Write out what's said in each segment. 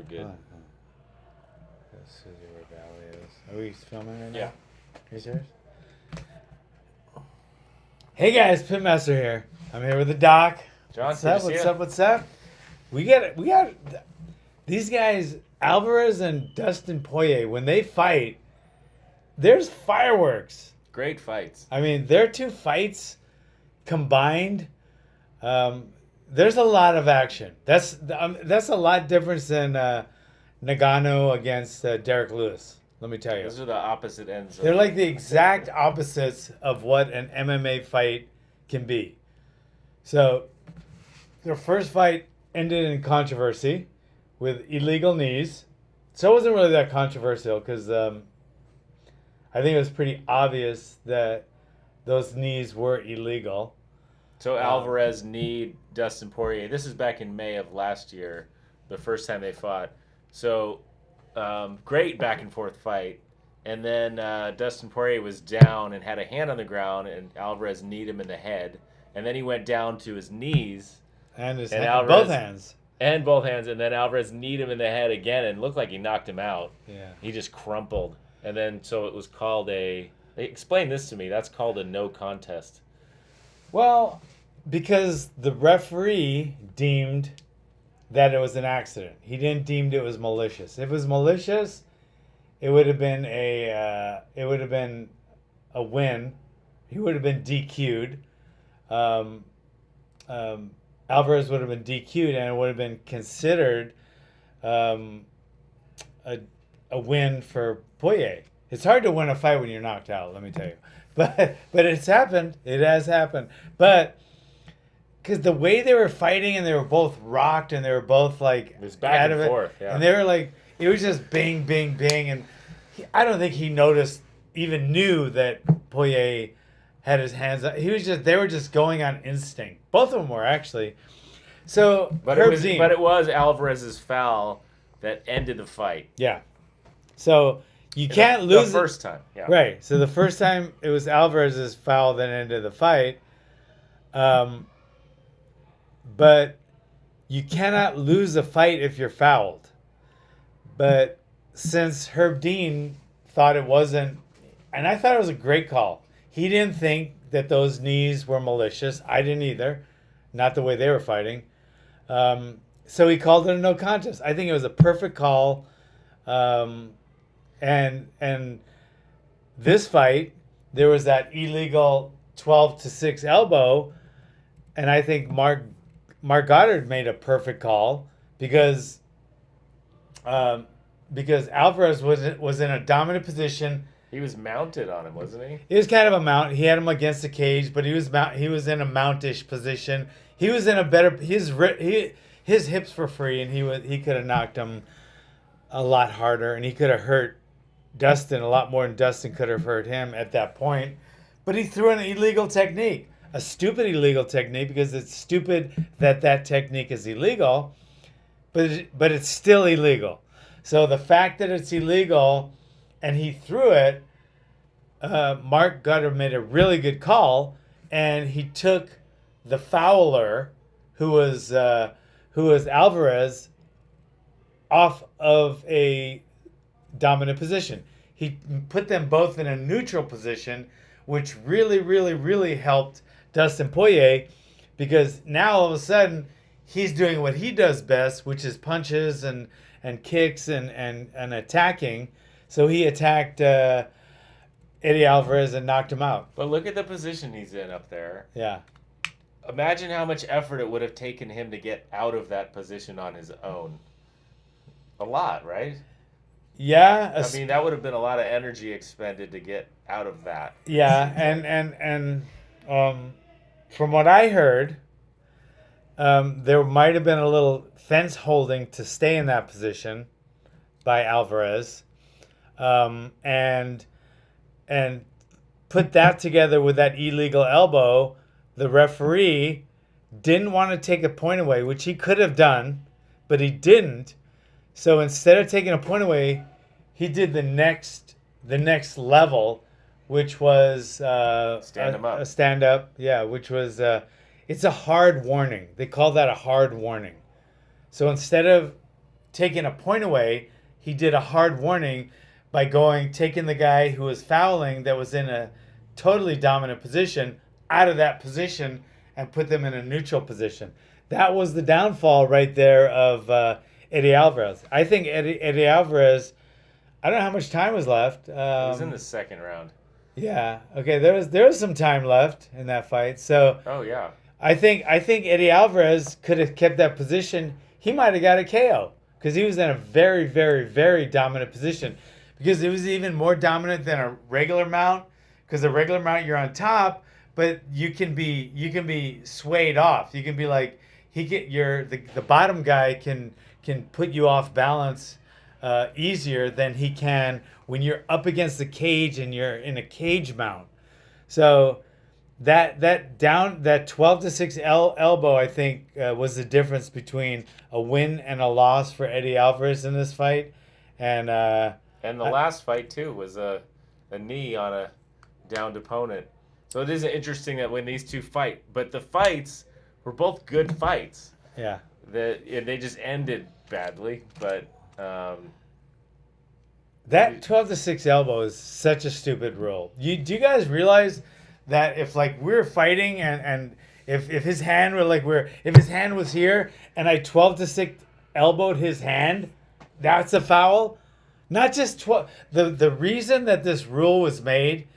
good. Let's see where Valley is. Are we filming right now? Yeah. Are you serious? Hey guys, Pitmaster here. I'm here with the doc. John, what's good up? to see What's ya. up? What's up? We got these guys, Alvarez and Dustin Poirier. When they fight, there's fireworks. Great fights. I mean, their two fights combined, there's a lot of action. That's a lot different than Nagano against Derek Lewis. Let me tell you. Those are the opposite ends. They're like the exact opposites of what an MMA fight can be. So, their first fight ended in controversy with illegal knees. So it wasn't really that controversial because I think it was pretty obvious that those knees were illegal. So Alvarez kneed Dustin Poirier. This is back in May of last year, the first time they fought. So great back and forth fight. And then Dustin Poirier was down and had a hand on the ground, and Alvarez kneed him in the head. And then he went down to his knees. And his Alvarez, both hands. And both hands. And then Alvarez kneed him in the head again and looked like he knocked him out. Yeah. He just crumpled. And then so it was called a... Explain this to me. That's called a no contest. Well, because the referee deemed that it was an accident. He didn't deem it was malicious. If it was malicious, it would have been a win. He would have been DQ'd. Alvarez would have been DQ'd, and it would have been considered a win for Poirier. It's hard to win a fight when you're knocked out, let me tell you. But it's happened. It has happened. But because the way they were fighting, and they were both rocked, and they were both like It was back out and of it, forth, yeah. and they were like, it was just bang, bang, bang, and I don't think he noticed, even knew that Poirier had his hands up. They were just going on instinct. Both of them were actually. So, But it was Alvarez's foul that ended the fight. Yeah. So you can't lose the first time. Yeah. Right. So the first time it was Alvarez's foul that ended the fight. But you cannot lose a fight if you're fouled. But since Herb Dean thought it wasn't, and I thought it was a great call. He didn't think that those knees were malicious. I didn't either. Not the way they were fighting. So he called it a no contest. I think it was a perfect call. And this fight, there was that illegal 12-6 elbow, and I think Mark Goddard made a perfect call because Alvarez was in a dominant position. He was mounted on him, wasn't he? He was kind of a mount. He had him against the cage, but he was in a mountish position. He was in a better. His hips were free, and he could have knocked him a lot harder, and he could have hurt Dustin a lot more than Dustin could have hurt him at that point. But he threw an illegal technique, a stupid illegal technique, because it's stupid that technique is illegal, but it's still illegal. So the fact that it's illegal, and he threw it, Mark Gutter made a really good call, and he took the fouler, who was Alvarez, off of a dominant position. He put them both in a neutral position, which really, really, really helped Dustin Poirier, because now all of a sudden he's doing what he does best, which is punches and kicks and attacking. So he attacked Eddie Alvarez and knocked him out. But look at the position he's in up there. Yeah. Imagine how much effort it would have taken him to get out of that position on his own. A lot, right? Yeah. I mean, that would have been a lot of energy expended to get out of that. Yeah, and from what I heard, there might have been a little fence holding to stay in that position by Alvarez, and put that together with that illegal elbow. The referee didn't want to take a point away, which he could have done, but he didn't. So instead of taking a point away, he did the next level, which was Stand him up. a stand up. Yeah, which was it's a hard warning. They call that a hard warning. So instead of taking a point away, he did a hard warning by taking the guy who was fouling that was in a totally dominant position out of that position and put them in a neutral position. That was the downfall right there of Eddie Alvarez. I think Eddie Alvarez, I don't know how much time was left. It was in the second round. Yeah. Okay. There was some time left in that fight. So Oh, yeah. I think Eddie Alvarez could have kept that position. He might have got a KO because he was in a very, very, very dominant position. Because it was even more dominant than a regular mount. Because a regular mount you're on top, but you can be swayed off. You can be like the bottom guy can put you off balance easier than he can when you're up against the cage and you're in a cage mount. So that 12-6 elbow, I think, was the difference between a win and a loss for Eddie Alvarez in this fight. And the last fight too was a knee on a downed opponent. So it is interesting that when these two fight, but the fights were both good fights. Yeah. They just ended badly, but that 12-6 elbow is such a stupid rule. Do you guys realize that if like we're fighting and if his hand were if his hand was here and I 12-6 elbowed his hand, that's a foul? Not just 12. The reason that this rule was made,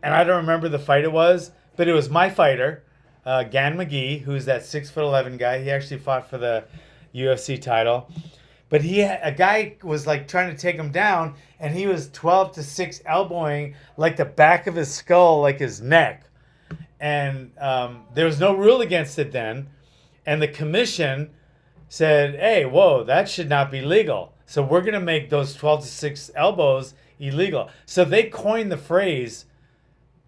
and I don't remember the fight it was, but it was my fighter, Gan McGee, who's that 6'11" guy. He actually fought for the UFC title. But a guy was like trying to take him down, and he was 12-6 elbowing like the back of his skull, like his neck. And there was no rule against it then. And the commission said, hey, whoa, that should not be legal. So we're going to make those 12-6 elbows illegal. So they coined the phrase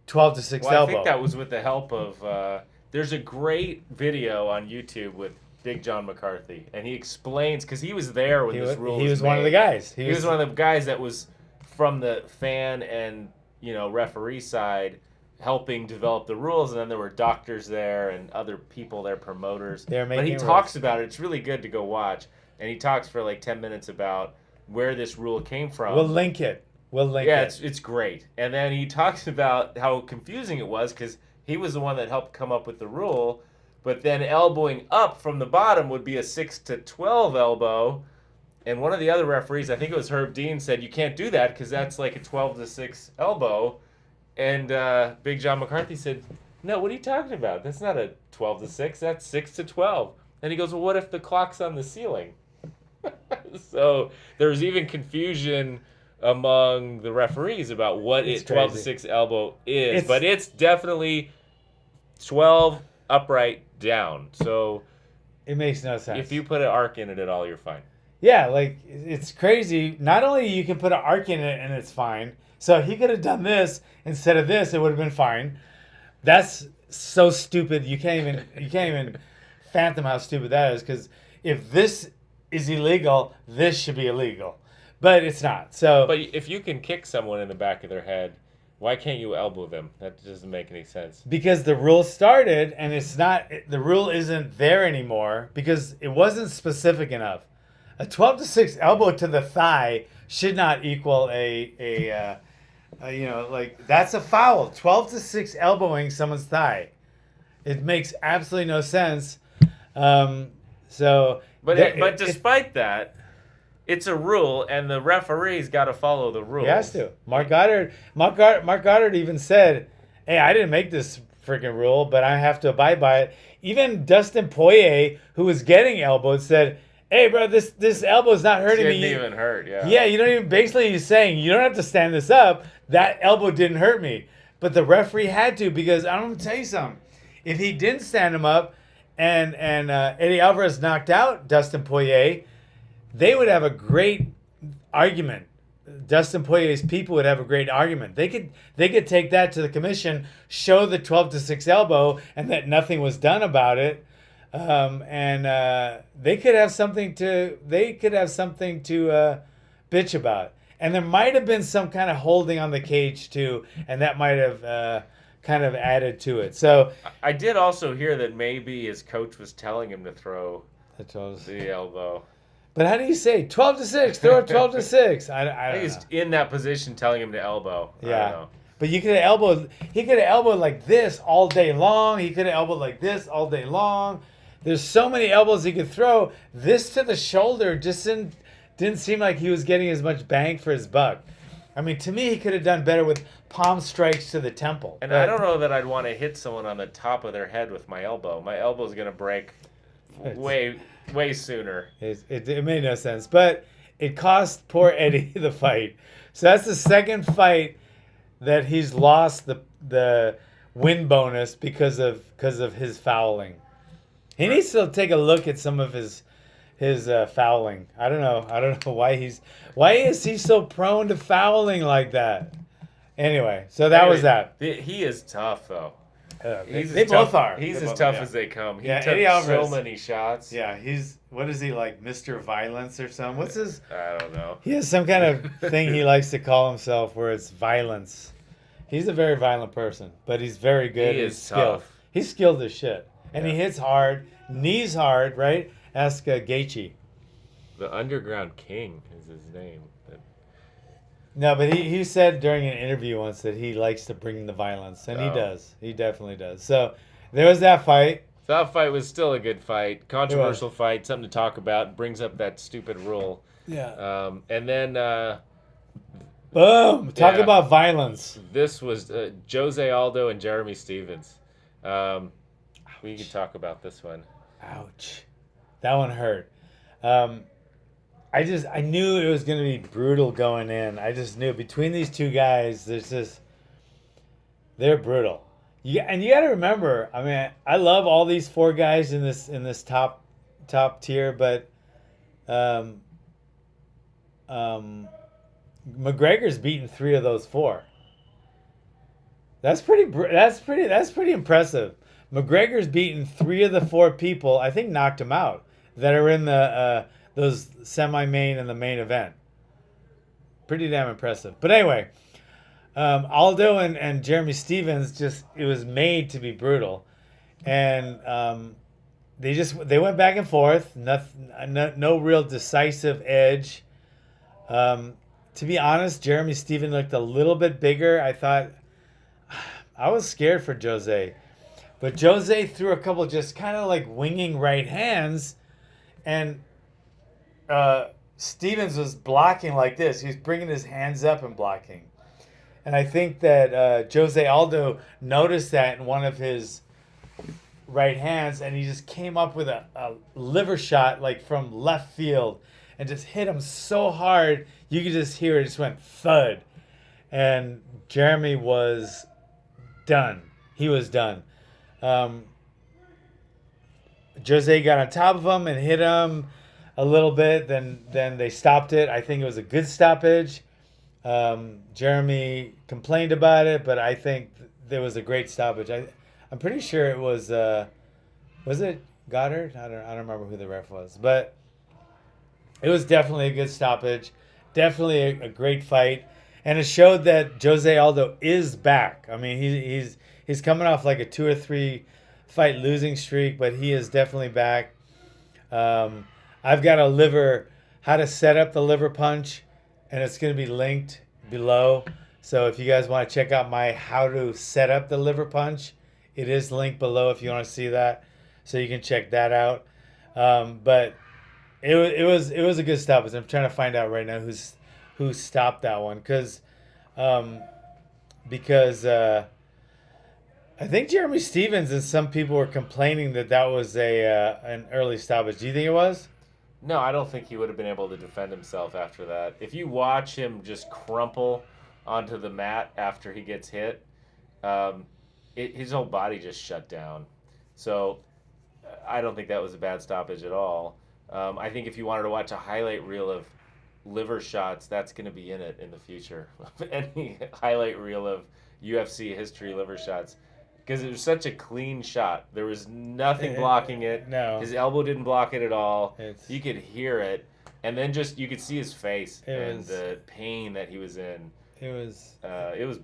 12-6 elbow. I think that was with the help of... there's a great video on YouTube with Big John McCarthy, and he explains, because he was there when this rule was made. He was one of the guys. He was one of the guys that was from the fan and referee side helping develop the rules, and then there were doctors there and other people there, promoters. But he talks about it. It's really good to go watch. And he talks for like 10 minutes about where this rule came from. We'll link it. Yeah, it's great. And then he talks about how confusing it was because he was the one that helped come up with the rule. But then elbowing up from the bottom would be a 6-12 elbow. And one of the other referees, I think it was Herb Dean, said you can't do that because that's like a 12-6 elbow. And Big John McCarthy said, no, what are you talking about? That's not a 12-6. That's 6-12. And he goes, well, what if the clock's on the ceiling? So there's even confusion among the referees about what 12-6 elbow is. But it's definitely 12 upright down. So it makes no sense. If you put an arc in it at all, you're fine. Yeah, like it's crazy. Not only you can put an arc in it and it's fine. So he could have done this instead of this, it would have been fine. That's so stupid. You can't even fathom how stupid that is, because if this is illegal, this should be illegal. But it's not. But if you can kick someone in the back of their head, why can't you elbow them? That doesn't make any sense. Because the rule started and the rule isn't there anymore because it wasn't specific enough. A 12-6 elbow to the thigh should not equal that's a foul. 12-6 elbowing someone's thigh. It makes absolutely no sense. But despite that, it's a rule, and the referee's got to follow the rules. He has to. Mark Goddard even said, "Hey, I didn't make this freaking rule, but I have to abide by it." Even Dustin Poirier, who was getting elbowed, said, "Hey, bro, this elbow's not hurting me." It didn't even hurt. Yeah. Yeah, you don't even. Basically, he's saying you don't have to stand this up. That elbow didn't hurt me, but the referee had to, because I'm gonna tell you something. If he didn't stand him up, and Eddie Alvarez knocked out Dustin Poirier, they would have a great argument. Dustin Poirier's people would have a great argument. They could take that to the commission, show the 12-6 elbow, and that nothing was done about it, and they could have something to bitch about. And there might have been some kind of holding on the cage too, and that might have kind of added to it. So I did also hear that maybe his coach was telling him to throw the elbow. But how do you say 12-6? Throw it 12-6. I I don't think know. he's in that position telling him to elbow. I Yeah. don't know. But you could have elbowed. He could have elbowed like this all day long. He could have elbowed like this all day long. There's so many elbows he could throw. This to the shoulder just didn't seem like he was getting as much bang for his buck. I mean, to me, he could have done better with palm strikes to the temple. And But I don't know that I'd want to hit someone on the top of their head with my elbow. My elbow's going to break way sooner. It made no sense. But it cost poor Eddie the fight. So that's the second fight that he's lost the win bonus because of his fouling. He needs to take a look at some of his fouling. I don't know why is he so prone to fouling like that. Anyway, so that was that. He is tough though. They both are. He's They as both- tough yeah. as they come. He Yeah, took Eddie Alvarez. so many shots. Yeah, what is he like, Mr. Violence or something? What's his? I don't know. He has some kind of thing he likes to call himself where it's violence. He's a very violent person, but he's very good. He He's is skilled. tough. He's skilled as shit. And he Yeah. hits hard, knees hard, right? Ask Gaethje. The Underground King is his name. No, but he said during an interview once that he likes to bring the violence, and he Oh. does. He definitely does. So there was that fight. So that fight was still a good fight. Controversial fight. Something to talk about. Brings up that stupid rule. Yeah. And then Boom. Talk Yeah. about violence. this was Jose Aldo and Jeremy Stevens. We could talk about this one. Ouch. That one hurt. I knew it was going to be brutal going in. I just knew between these two guys, they're brutal. And you got to remember, I mean, I love all these four guys in this top tier, but McGregor's beaten 3 of those 4. That's pretty impressive. McGregor's beaten 3 of the 4 people, I think knocked him out, that are in the those semi-main and the main event. Pretty damn impressive. But anyway, Aldo and Jeremy Stevens, it was made to be brutal. And they went back and forth. No real decisive edge. To be honest, Jeremy Stevens looked a little bit bigger. I was scared for Jose. But Jose threw a couple just kind of like winging right hands, and Stevens was blocking like this. He was bringing his hands up and blocking. And I think that Jose Aldo noticed that in one of his right hands, and he just came up with a liver shot like from left field and just hit him so hard you could just hear it just went thud. And Jeremy was done. He was done. Jose got on top of him and hit him a little bit. Then they stopped it. I think it was a good stoppage. Jeremy complained about it, but I think there was a great stoppage. I'm pretty sure it was it Goddard? I don't remember who the ref was, but it was definitely a good stoppage. Definitely a great fight, and it showed that Jose Aldo is back. I mean, he's coming off like a 2 or 3 fight losing streak, but he is definitely back. I've got how to set up the liver punch, and it's going to be linked below. So if you guys want to check out my how to set up the liver punch, it is linked below if you want to see that. So you can check that out. But it was a good stoppage. I'm trying to find out right now who stopped that one because I think Jeremy Stevens and some people were complaining that was an early stoppage. Do you think it was? No, I don't think he would have been able to defend himself after that. If you watch him just crumple onto the mat after he gets hit, his whole body just shut down. So I don't think that was a bad stoppage at all. I think if you wanted to watch a highlight reel of liver shots, that's going to be in it in the future. Any highlight reel of UFC history liver shots. Because it was such a clean shot. There was nothing blocking it. No. His elbow didn't block it at all. It's- You could hear it. And then you could see his face It and was- the pain that he was in. It was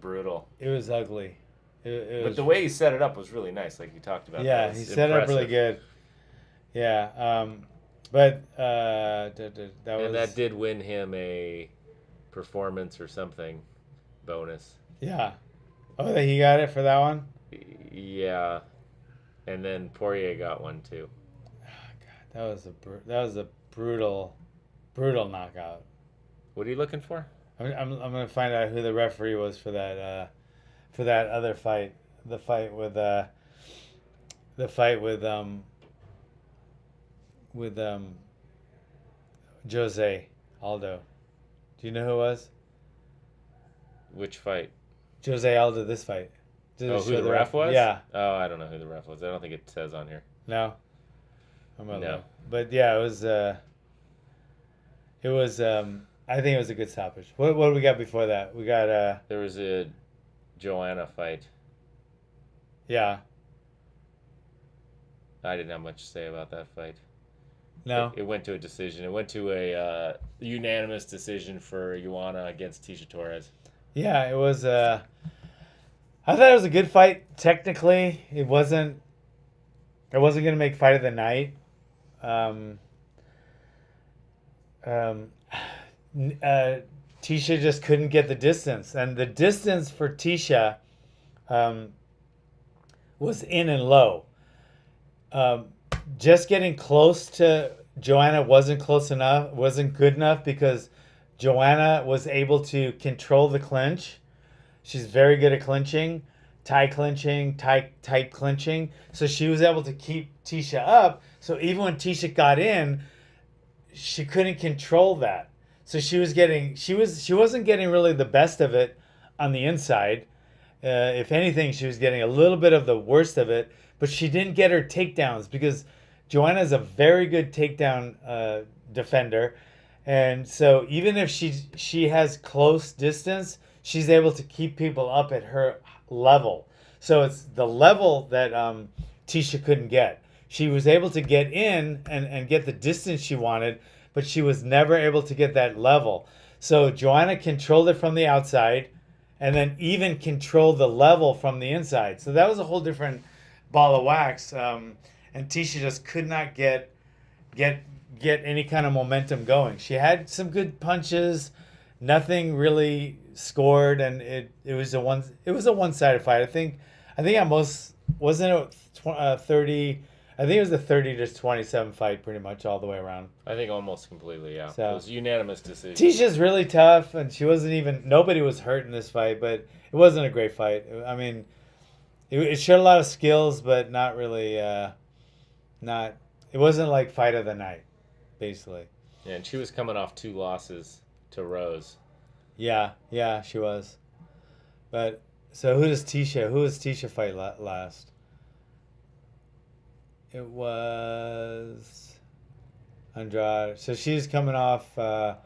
brutal. it was ugly. It But was, the way he set it up was really nice, like you talked about. yeah, That he was set it up really impressive. good. Yeah. But that was that did win him a performance or something bonus. yeah. Oh, he got it for that one. Yeah, and then Poirier got one too. That was a brutal knockout. What are you looking for? I'm gonna find out who the referee was for that other fight. The fight with Jose Aldo. Do you know who it was? Which fight? Jose Aldo. This fight. Did it Who show the ref was? Yeah. Oh, I don't know who the ref was. I don't think it says on here. No. I'm gonna No. look. But yeah, it was. I think it was a good stoppage. What do we got before that? We got There was a Joanna fight. yeah. I didn't have much to say about that fight. No. It went to a decision. It went to a unanimous decision for Joanna against Tisha Torres. Yeah, it was. I thought it was a good fight. Technically, it wasn't. It wasn't gonna make fight of the night. Tisha just couldn't get the distance, and the distance for Tisha was in and low. Just getting close to Joanna wasn't close enough, wasn't good enough because Joanna was able to control the clinch. She's very good at clinching, tight clinching. So she was able to keep Tisha up. So even when Tisha got in, she couldn't control that. So she wasn't getting really the best of it on the inside. If anything, she was getting a little bit of the worst of it, but she didn't get her takedowns because Joanna is a very good takedown defender. And so even if she has close distance, she's able to keep people up at her level. So it's the level that Tisha couldn't get. She was able to get in and get the distance she wanted, but she was never able to get that level. So Joanna controlled it from the outside and then even controlled the level from the inside. So that was a whole different ball of wax. And Tisha just could not get any kind of momentum going. She had some good punches, nothing really scored, and it was a one-sided fight. I think at most wasn't it 30. I think it was a 30-27 fight, pretty much all the way around. I think almost completely, yeah. So, it was a unanimous decision. Tisha's really tough, and nobody was hurt in this fight, but it wasn't a great fight. I mean, it showed a lot of skills, but not really, it wasn't like fight of the night, basically. Yeah, and she was coming off 2 losses to Rose. Yeah, she was. But, so who does Tisha fight last? It was Andrade. So she's coming off 1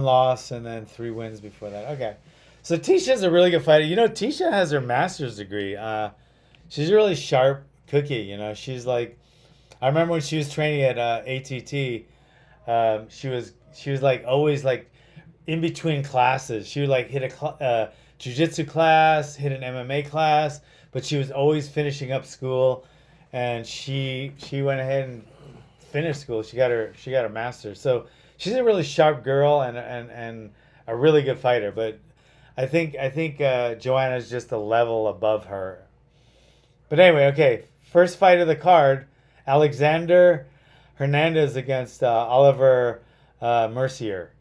loss and then 3 wins before that. Okay. So Tisha's a really good fighter. Tisha has her master's degree. She's a really sharp cookie. She's like, I remember when she was training at ATT, she was like always like in between classes. She would like hit a jiu-jitsu class, hit an MMA class, but she was always finishing up school. And she went ahead and finished school. She got her master's. So she's a really sharp girl and a really good fighter. But I think Joanna's just a level above her. But anyway, okay. First fight of the card, Alexander Hernandez against Oliver Mercier.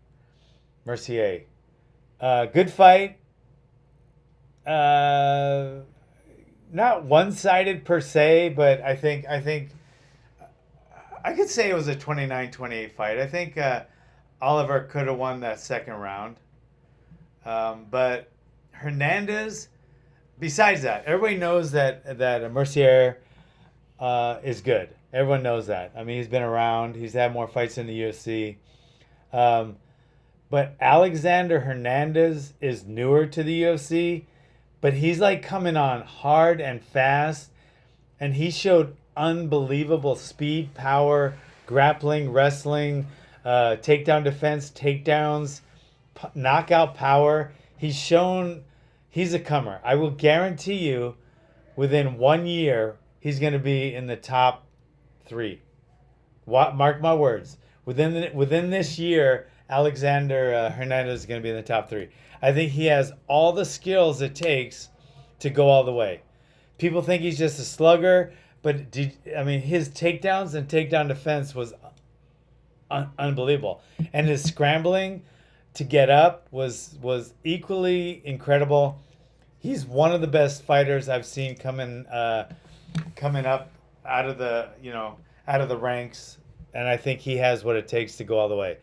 Good fight. Not one-sided per se, but I think I could say it was a 29-28 fight. I think Oliver could have won that second round. But Hernandez, besides that, everybody knows that Mercier is good. Everyone knows that. I mean, he's been around. He's had more fights in the UFC. But Alexander Hernandez is newer to the UFC. But he's like coming on hard and fast, and he showed unbelievable speed, power, grappling, wrestling, takedown defense, takedowns, knockout power. He's shown he's a comer. I will guarantee you within 1 year, he's going to be in the top 3. Mark my words. within this year, Alexander Hernandez is going to be in the top 3. I think he has all the skills it takes to go all the way. People think he's just a slugger, but his takedowns and takedown defense was unbelievable, and his scrambling to get up was equally incredible. He's one of the best fighters I've seen coming up out of the ranks, and I think he has what it takes to go all the way.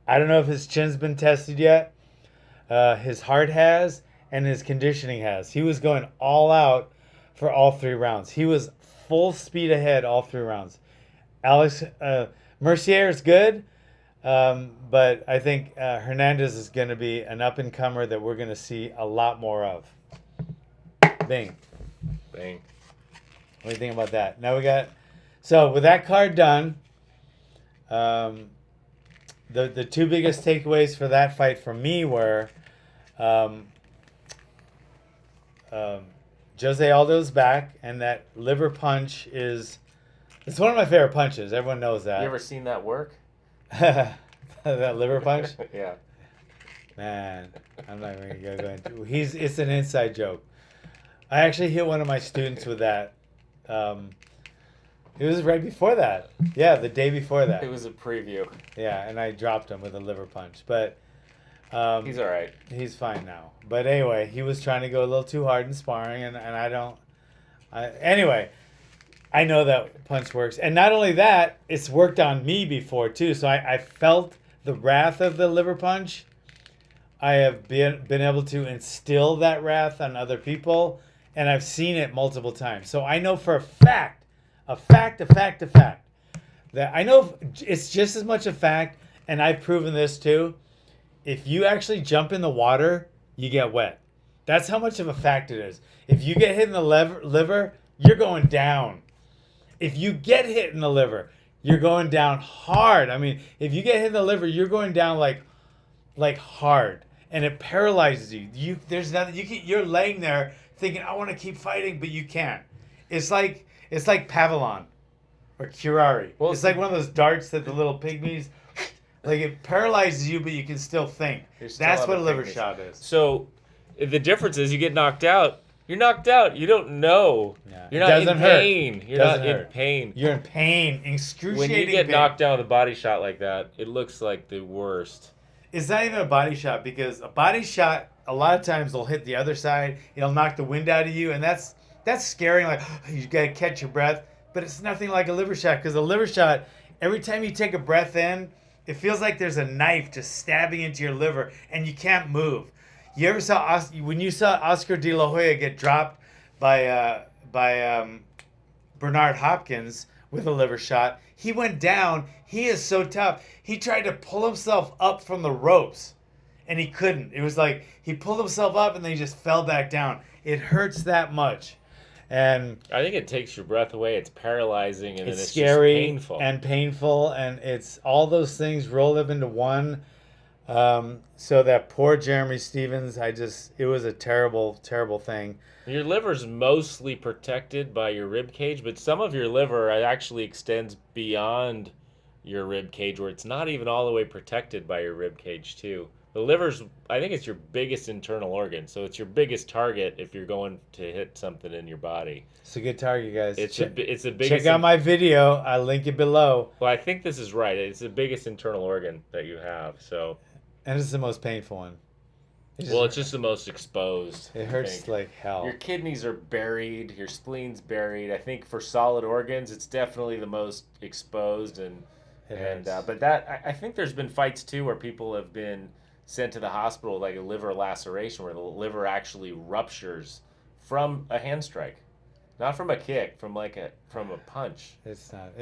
I don't know if his chin's been tested yet. His heart has, and his conditioning has. He was going all out for all 3 rounds. He was full speed ahead all 3 rounds. Mercier is good, but I think Hernandez is going to be an up-and-comer that we're going to see a lot more of. Bing. Bang. What do you think about that? Now so with that card done, the 2 biggest takeaways for that fight for me were Jose Aldo's back, and that liver punch it's one of my favorite punches. Everyone knows that. You ever seen that work? That liver punch? Yeah. Man, I'm not even going to go into it. It's an inside joke. I actually hit one of my students with that. It was right before that. Yeah, the day before that. It was a preview. Yeah, and I dropped him with a liver punch. But he's all right. He's fine now. But anyway, he was trying to go a little too hard in sparring, and anyway, I know that punch works. And not only that, it's worked on me before, too. So I felt the wrath of the liver punch. I have been able to instill that wrath on other people, and I've seen it multiple times. So I know for a fact, that I know it's just as much a fact, and I've proven this too. If you actually jump in the water, you get wet. That's how much of a fact it is. If you get hit in the liver, you're going down. If you get hit in the liver, you're going down hard. I mean, if you get hit in the liver, you're going down like hard, and it paralyzes you. There's nothing you're laying there thinking, I want to keep fighting, but you can't. It's like Pavlon or Curari. Well, it's like one of those darts that the little pygmies, like it paralyzes you, but you can still think. That's what a liver shot is. So the difference is you get knocked out. You're knocked out. You don't know. Yeah. You're not in pain. You're not in pain. You're in pain. Excruciating When you get knocked down with a body shot like that, it looks like the worst. It's not even a body shot, because a body shot, a lot of times they'll hit the other side. It'll knock the wind out of you, and that's scary. Like, you got to catch your breath. But it's nothing like a liver shot, because a liver shot, every time you take a breath in, it feels like there's a knife just stabbing into your liver, and you can't move. You ever saw when you saw Oscar De La Hoya get dropped by Bernard Hopkins with a liver shot? He went down. He is so tough. He tried to pull himself up from the ropes, and he couldn't. It was like he pulled himself up, and then he just fell back down. It hurts that much. And I think it takes your breath away. It's paralyzing, and it's scary just painful, and it's all those things rolled up into one. So that poor Jeremy Stevens, it was a terrible, terrible thing. Your liver's mostly protected by your rib cage, but some of your liver actually extends beyond your rib cage, where it's not even all the way protected by your rib cage too. The liver's, I think it's your biggest internal organ, so it's your biggest target if you're going to hit something in your body. It's a good target, guys. It's the biggest. Check out my video. I'll link it below. Well, I think this is right. It's the biggest internal organ that you have. So. And it's the most painful one. It's just the most exposed. It hurts like hell. Your kidneys are buried. Your spleen's buried. I think for solid organs, it's definitely the most exposed. But I think there's been fights too where people have been sent to the hospital like a liver laceration, where the liver actually ruptures from a hand strike, not from a kick, from a punch. It's not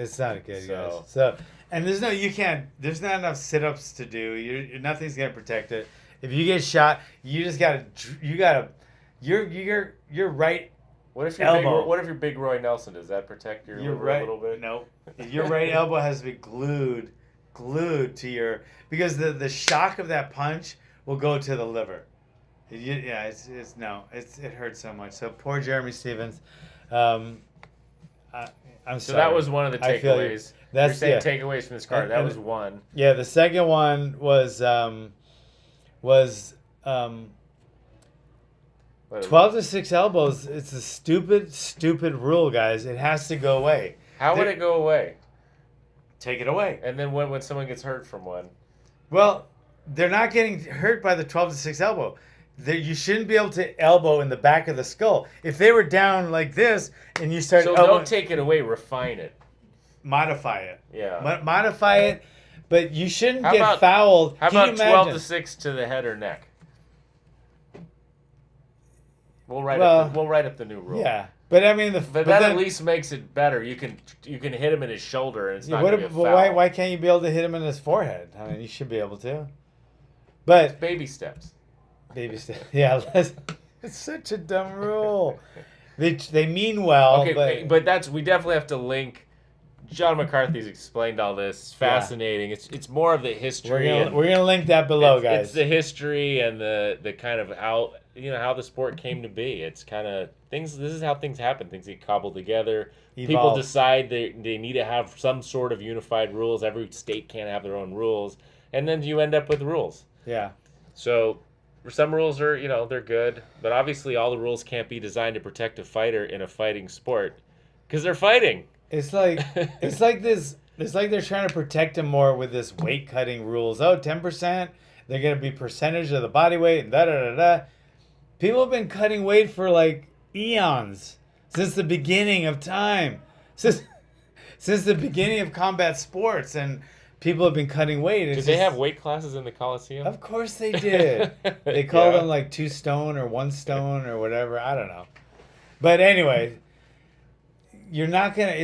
good, guys. So, and there's not enough sit-ups to do. Nothing's gonna protect it. If you get shot, you gotta your right. What if you're big Roy Nelson? Does that protect your liver a little bit? No, your right elbow has to be glued to your, because the shock of that punch will go to the liver. It hurts so much. So poor Jeremy Stevens. I'm sorry. So that was one of the takeaways. You're saying takeaways from this card. That was one. Yeah, the second one was 12 to 6 elbows. It's a stupid rule, guys. It has to go away. How would it go away? Take it away. And then when someone gets hurt from one? Well, they're not getting hurt by the 12 to 6 elbow. You shouldn't be able to elbow in the back of the skull. If they were down like this and you start don't take it away, refine it. Modify it. Yeah. Modify it, but you shouldn't get fouled. How about 12 to 6 to the head or neck? We'll write up the new rule. Yeah. But I mean, that at least makes it better. You can hit him in his shoulder, and it's not going to be a foul. Why can't you be able to hit him in his forehead? I mean, you should be able to. But it's baby steps. Baby steps. Yeah, it's such a dumb rule. They mean well. Okay, but we definitely have to link. John McCarthy's explained all this. It's fascinating. Yeah. It's more of the history. We're gonna link that below, guys. It's the history and the kind of how the sport came to be. It's kind of things. This is how things happen. Things get cobbled together. Evolve. People decide they need to have some sort of unified rules. Every state can't have their own rules, and then you end up with rules. Yeah. So some rules are they're good, but obviously all the rules can't be designed to protect a fighter in a fighting sport because they're fighting. It's like this. It's like they're trying to protect him more with this weight cutting rules. 10%. They're gonna be percentage of the body weight and da da da da. People have been cutting weight for like eons, since the beginning of time, since the beginning of combat sports, and people have been cutting weight. Did they have weight classes in the Coliseum? Of course they did. They called them like 2 stone or 1 stone or whatever. I don't know. But anyway. You're not going to...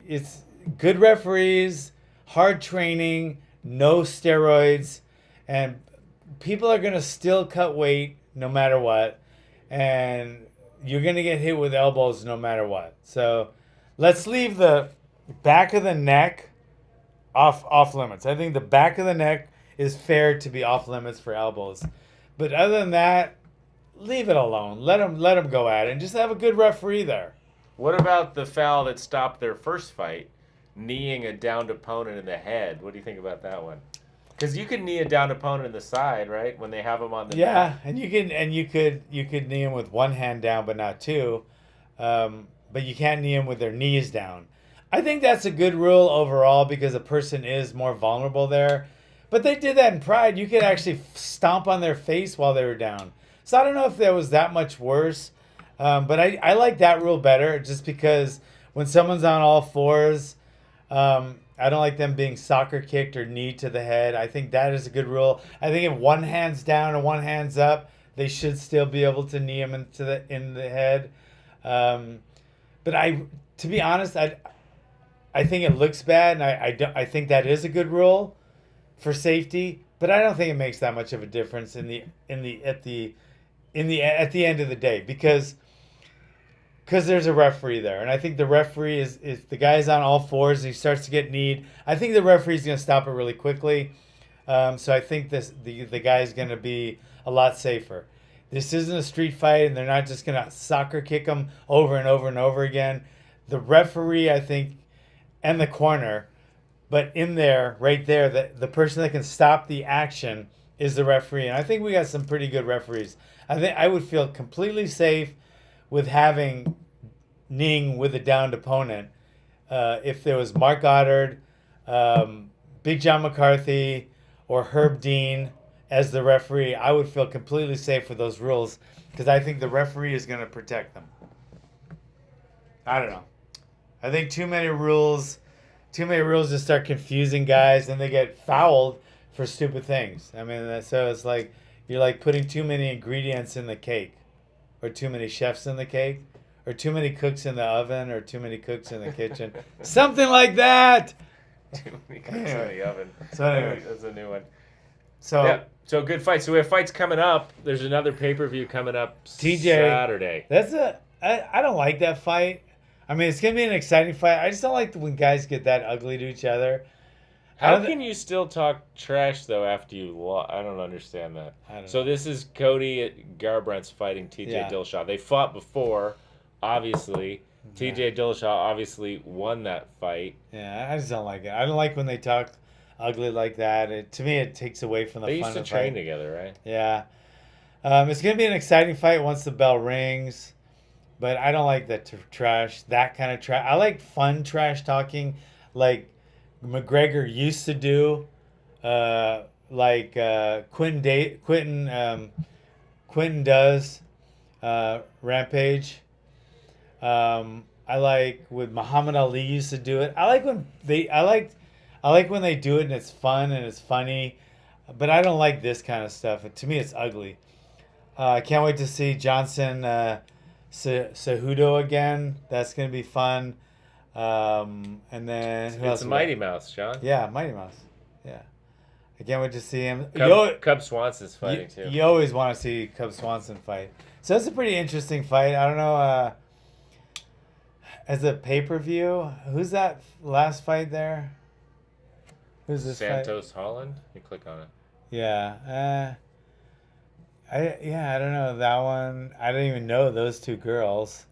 It's good referees, hard training, no steroids, and people are going to still cut weight no matter what, and you're going to get hit with elbows no matter what. So let's leave the back of the neck off limits. I think the back of the neck is fair to be off limits for elbows. But other than that, leave it alone. Let them go at it and just have a good referee there. What about the foul that stopped their first fight, kneeing a downed opponent in the head? What do you think about that one? Because you can knee a downed opponent in the side, right? When they have him on the neck. And you could knee him with one hand down, but not two. But you can't knee him with their knees down. I think that's a good rule overall because a person is more vulnerable there. But they did that in Pride. You could actually stomp on their face while they were down. So I don't know if that was that much worse. But I like that rule better just because when someone's on all fours, I don't like them being soccer kicked or knee to the head. I think that is a good rule. I think if one hand's down and one hand's up, they should still be able to knee him in the head. But to be honest, I think it looks bad, and I think that is a good rule for safety. But I don't think it makes that much of a difference at the end of the day because there's a referee there, and I think the referee is the guy's on all fours and he starts to get kneed. I think the referee's going to stop it really quickly. So I think the guy's going to be a lot safer. This isn't a street fight, and they're not just going to soccer kick him over and over and over again. The referee, I think, and the corner, but in there, right there, the person that can stop the action is the referee. And I think we got some pretty good referees. I think I would feel completely safe with having kneeing with a downed opponent. If there was Mark Goddard, Big John McCarthy, or Herb Dean as the referee, I would feel completely safe with those rules because I think the referee is going to protect them. I don't know. I think too many rules just start confusing guys and they get fouled for stupid things. I mean, so it's like you're like putting too many ingredients in the cake, or too many chefs in the cake, or too many cooks in the oven, or too many cooks in the kitchen. Something like that. Too many cooks in the oven. So anyway, that's a new one. So good fights. So we have fights coming up. There's another pay-per-view coming up Saturday. I don't like that fight. I mean, it's going to be an exciting fight. I just don't like when guys get that ugly to each other. How can you still talk trash, though, after you lost? I don't understand that. So this is Cody Garbrandt's fighting TJ Dillashaw. They fought before, obviously. TJ Dillashaw obviously won that fight. Yeah, I just don't like it. I don't like when they talk ugly like that. To me, it takes away from the They fun used to of the train fight. together, right? Yeah. It's going to be an exciting fight once the bell rings, but I don't like that trash, that kind of trash. I like fun trash talking like McGregor used to do, Quentin does, Rampage. I like when Muhammad Ali used to do it. I like when they do it and it's fun and it's funny, but I don't like this kind of stuff. To me, it's ugly. I can't wait to see Johnson Cejudo again. That's gonna be fun. And then who else It's we Mighty got? Mouse, John. Yeah, Mighty Mouse. Yeah, I can't wait to see him. Cub Swanson's fighting too. You always want to see Cub Swanson fight. So it's a pretty interesting fight. I don't know. As a pay-per-view, who's that last fight there? Who's this fight? Santos Holland. You click on it. Yeah. I don't know that one. I don't even know those two girls.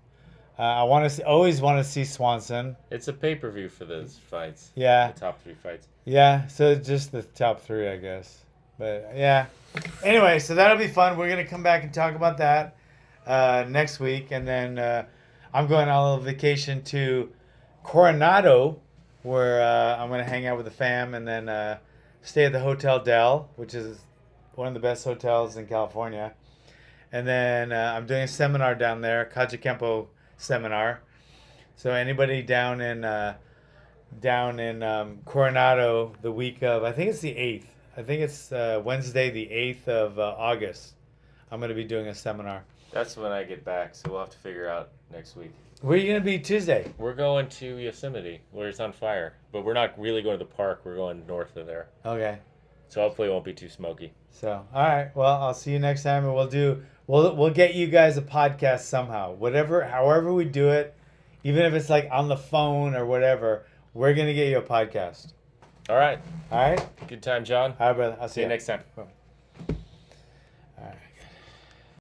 I always want to see Swanson. It's a pay-per-view for those fights. Yeah. The top 3 fights. Yeah, so just the top 3, I guess. But yeah. Anyway, so that'll be fun. We're gonna come back and talk about that next week, and then I'm going on a vacation to Coronado, where I'm gonna hang out with the fam, and then stay at the Hotel Del, which is one of the best hotels in California. And then I'm doing a seminar down there, Kajikempo seminar. So anybody down in Coronado the week of, I think it's the 8th. I think it's Wednesday the 8th of August. I'm going to be doing a seminar. That's when I get back, so we'll have to figure out next week. Where are you going to be Tuesday? We're going to Yosemite, where it's on fire. But we're not really going to the park. We're going north of there. Okay. So hopefully it won't be too smoky. So, all right. Well, I'll see you next time, and we'll get you guys a podcast somehow. However we do it, even if it's like on the phone or whatever, we're gonna get you a podcast. All right. All right. Good time, John. All right, brother. I'll See you next time. Bye.